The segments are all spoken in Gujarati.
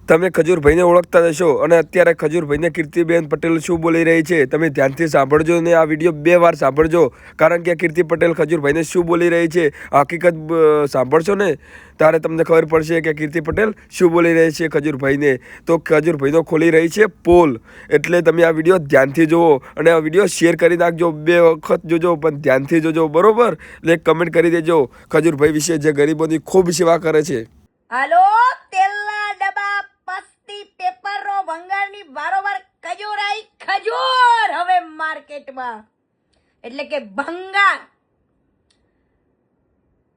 તમે ખજૂરભાઈને ઓળખતા હશો અને અત્યારે ખજૂરભાઈને કીર્તિબેન પટેલ શું બોલી રહી છે તમે ધ્યાનથી સાંભળજો ને આ વિડીયો 2 વાર સાંભળજો કારણ કે કીર્તિ પટેલ ખજૂરભાઈને શું બોલી રહી છે હકીકત સાંભળશો ને ત્યારે તમને ખબર પડશે કે કીર્તિ પટેલ શું બોલી રહી છે ખજૂરભાઈને તો ખજૂરભાઈનો ખોલી રહી છે પોલ એટલે તમે આ વિડીયો ધ્યાનથી જુઓ અને આ વિડીયો શેર કરી નાખજો 2 વખત જોજો પણ ધ્યાનથી જોજો બરોબર એટલે કમેન્ટ કરી દેજો ખજૂરભાઈ વિશે જે ગરીબોની ખૂબ સેવા કરે છે। હાલો તેલના ડબ્બા પસ્તી પેપરો ભંગારની વારોવાર ખજૂરાઈ ખજૂર હવે માર્કેટમાં એટલે કે ભંગાર।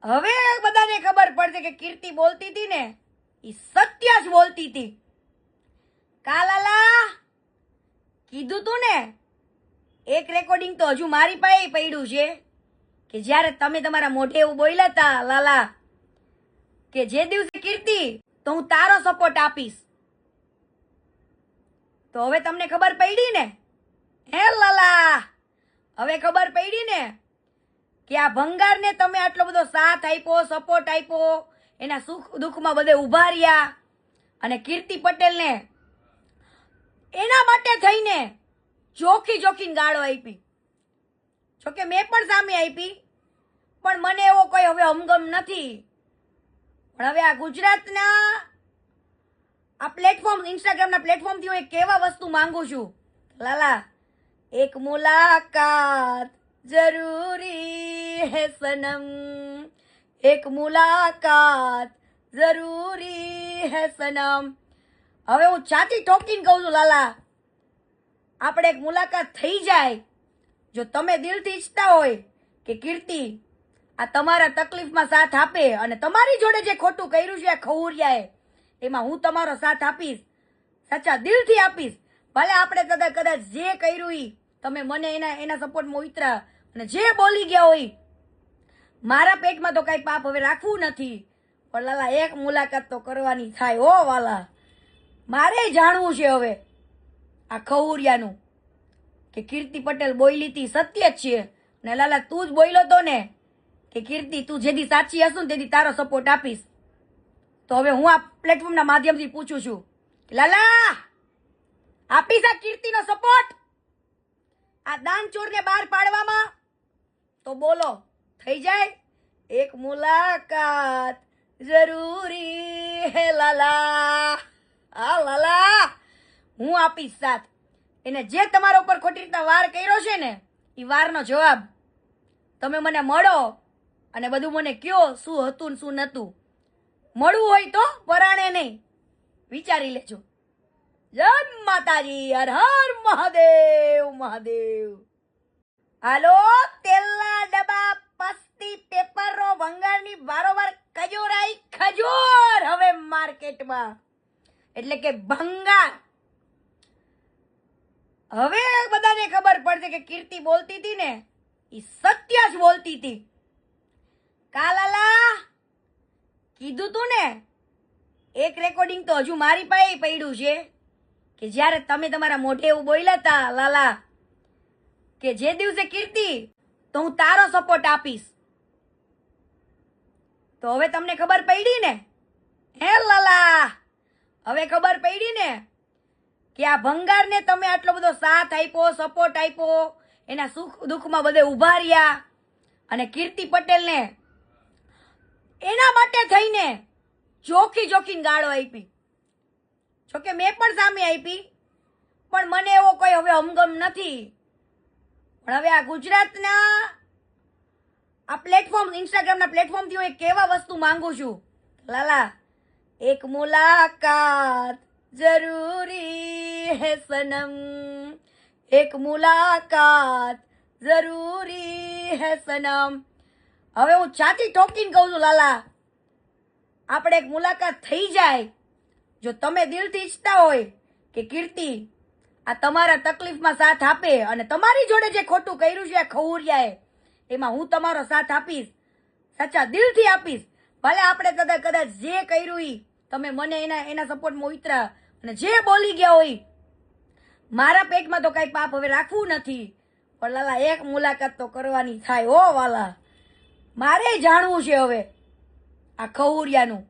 હવે બધાને ખબર પડશે કે કીર્તિ બોલતી હતી ને એ સત્ય જ બોલતી હતી। કાલાલા કીધું તું ને એક રેકોર્ડિંગ તો હજુ મારી પાસે પડ્યું છે કે જ્યારે તમે તમારા મોઢે એવું બોલ્યા હતા લાલા કે જે દિવસે કીર્તિ તો હું તારો સપોર્ટ આપીશ। તો હવે તમને ખબર પડી ને હે લાલા હવે ખબર પડી ને કે આ ભંગારને તમે આટલો બધો સાથ આપ્યો સપોર્ટ આપ્યો એના સુખ દુઃખમાં બધે ઉભા રહ્યા અને કીર્તિ પટેલને એના માટે થઈને જોખીને ગાળો આપી। જોકે મેં પણ સામે આપી પણ મને એવો કોઈ હવે હમગમ નથી। પણ હવે આ ગુજરાતના આ પ્લેટફોર્મ ઇન્સ્ટાગ્રામના પ્લેટફોર્મથી હું એક કેવા વસ્તુ માંગુ છું લાલા એક મુલાકાત જરૂરી હે સનમ એક મુલાકાત જરૂરી હે સનમ। હવે હું છાતી ઠોકીને કહું છું લાલા આપણે એક મુલાકાત થઈ જાય જો તમે દિલથી ઈચ્છતા હોય કે કીર્તિ આ તમારા તકલીફમાં સાથ આપે અને તમારી જોડે જે ખોટું કર્યું છે આ ખવુરિયાએ એમાં હું તમારો સાથ આપીશ સાચા દિલથી આપીશ। ભલે આપણે કદાચ જે કર્યું ઈ તમે મને એના સપોર્ટમાં ઉતરા અને જે બોલી ગયા હોય મારા પેટમાં તો કઈ પાપ હવે રાખવું નથી પણ લાલા એક મુલાકાત તો કરવાની થાય ઓ વાલા। મારે જાણવું છે હવે આ ખવુરિયાનું કે કીર્તિ પટેલ બોલી હતી સત્ય જ છે ને લાલા તું જ બોલ્યો તો ને કે કીર્તિ તું જેથી સાચી હશું ને તેથી તારો સપોર્ટ આપીશ। તો હવે હું આ પ્લેટફોર્મના માધ્યમથી પૂછું છું લાલા આપીશ આ કીર્તિનો સપોર્ટ આ દાનચોરને બહાર પાડવામાં તો બોલો થઈ જાય એક મુલાકાત જરૂરી હે લાલા આ લાલા હું આપીશ સાથ એને જે તમારા ઉપર ખોટી રીતના વાર કર્યો છે ને એ વારનો જવાબ તમે મને મળો અને બધું મને કયો શું હતું ને શું નતું મળવું હોય તો પરાણે નહીં વિચારી લેજો। જય માતાજી હર હર મહાદેવ મહાદેવ। હાલો તેલના ડબ્બા પસ્તી પેપરો ભંગારની વારોવાર ખજૂરાઈ ખજૂર હવે માર્કેટમાં એટલે કે ભંગાર। હવે બધાને ખબર પડશે કે કીર્તિ બોલતી હતી ને એ સત્ય જ બોલતી હતી। કાલાલા કીધું તું ને એક રેકોર્ડિંગ તો હજુ મારી પાસે પડ્યું છે કે જ્યારે તમે તમારા મોઢે એવું બોલ્યા હતા લાલા કે જે દિવસે કીર્તિ તો હું તારો સપોર્ટ આપીશ। તો હવે તમને ખબર પડી ને હે લાલા હવે ખબર પડી ને કે આ ભંગારને તમે આટલો બધો સાથ આપ્યો સપોર્ટ આપ્યો એના સુખ દુઃખમાં બધે ઉભા રહ્યા અને કીર્તિ પટેલને એના માટે થઈને જોખીને ગાળો આપી। જોકે મેં પણ સામે આપી પણ મને એવો કોઈ હવે હમગમ નથી। પણ હવે આ ગુજરાતના આ પ્લેટફોર્મ ઇન્સ્ટાગ્રામના પ્લેટફોર્મથી હું એક કેવા વસ્તુ માંગુ છું લાલા એક મુલાકાત જરૂરી હે સનમ એક મુલાકાત જરૂરી હે સનમ। હવે હું છાતી ઠોકીને કહું છું લાલા આપણે એક મુલાકાત થઈ જાય જો તમે દિલથી ઈચ્છતા હોય કે કીર્તિ આ તમારા તકલીફમાં સાથ આપે અને તમારી જોડે જે ખોટું કર્યું છે આ ખવુરિયાએ એમાં હું તમારો સાથ આપીશ સાચા દિલથી આપીશ। ભલે આપણે કદાચ જે કર્યું ઈ તમે મને એના સપોર્ટમાં ઉતરા અને જે બોલી ગયા હોય મારા પેટમાં તો કઈ પાપ હવે રાખવું નથી પણ લાલા એક મુલાકાત તો કરવાની થાય ઓ વાલા। મારે જાણવું છે હવે આ ખવુરિયાનું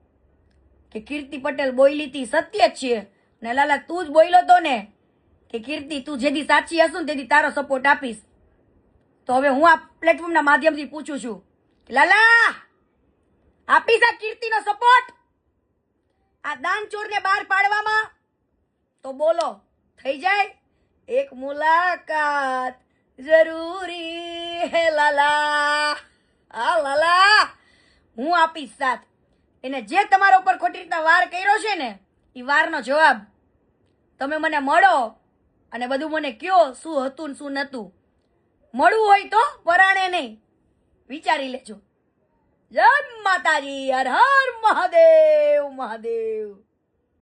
કે કીર્તિ પટેલ બોયલી તી સત્ય જ છે ને લાલા તું જ બોયલો તો ને કે કીર્તિ તું જેથી સાચી હશું ને તેથી તારો સપોર્ટ આપીશ. તો હવે હું આ પ્લેટફોર્મના માધ્યમથી પૂછું છું કે લાલા આપીશ આ કીર્તિનો સપોર્ટ આ દાનચોરને બહાર પાડવામાં? તો બોલો, થઈ જાય? એક મુલાકાત જરૂરી હે લાલા. હા લાલા, હું આપીશ સાથ. એને જે તમારા ઉપર ખોટી રીતના વાર કર્યો છે ને એ વારનો જવાબ તમે મને મળો અને બધું મને કયો શું હતું ને શું નતું. મળવું હોય તો પરાણે નહીં, વિચારી લેજો. જય માતાજી, હર હર મહાદેવ મહાદેવ.